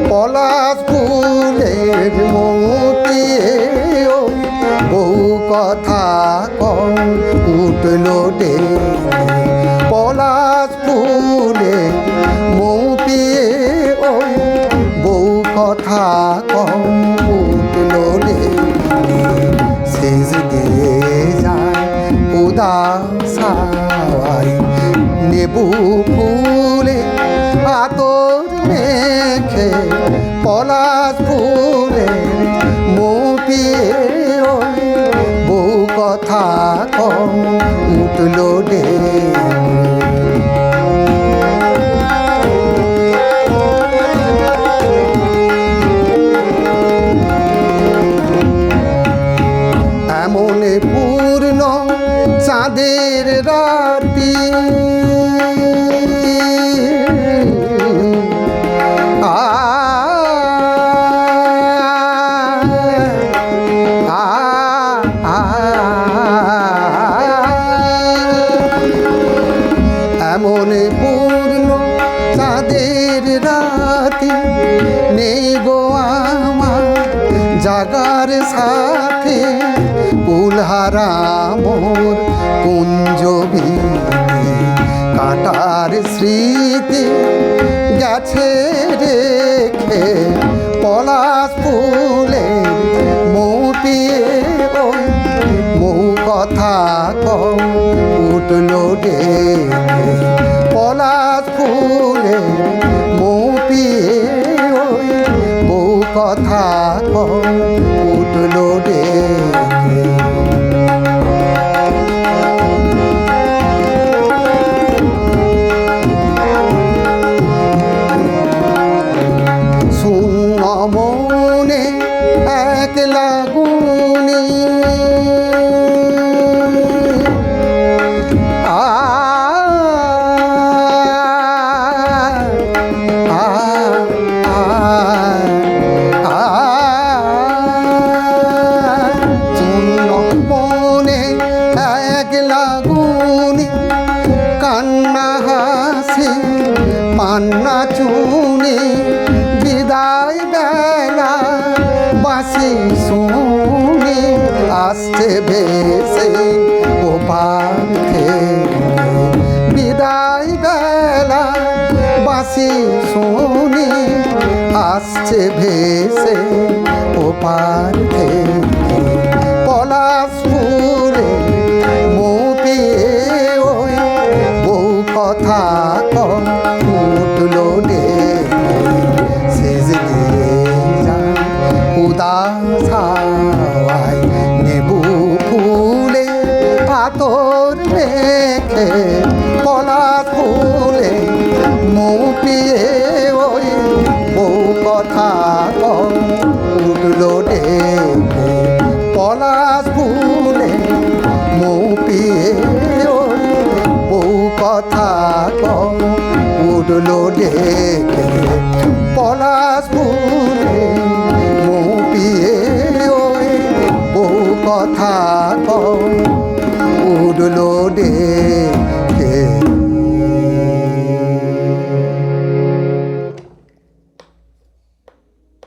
পলাশ ফুলের মতিয়ে বউ কথা কম উঠল ডে পলাশ ফুলে মতিয়ে বউ কথা কম উঠল ডে শেষ দিয়ে যায় উদাসাই নেবু ফুলে আতর মেখে পলাশ ফুলে মতিয়ে বউ কথা কম উঠল ডে এমন পূর্ণ চাঁদের রাতি এমন পূর্ণ চাঁদের রাতি নেই গো আমার জাগার সাথে কুলহারা মোর কুঞ্জবি কাটার স্মৃতি গেছে রেখে পলাশ ফুলে মতিয়ে মৌ কথা কম উঠল ডে পলাশ ফুলে মতিয়ে বউ কথা কম উঠল ডে শূন্য মনে একলা গুনি কান্না হাসি পান্না চুনি বিদায় বেলা বাসি শুনি আসছে ভেসে ও পাখে বিদায় বেলা বাসি শুনি আসছে ভেসে ও পাখে পলাশ ফুলে মতিয়ে বউ কথা কম উঠল ডে শেষ দিয়ে যায় উদাসাই নেবু ফুলে আতর মেখে পলাশ ফুলে মতিয়ে বউ কথা কম উঠল ডে পলাশ ফুলে মতিয়ে বউ কথা কম উঠল ডে পলাশ ফুলে মতিয়ে বউ কথা কম উঠল ডে।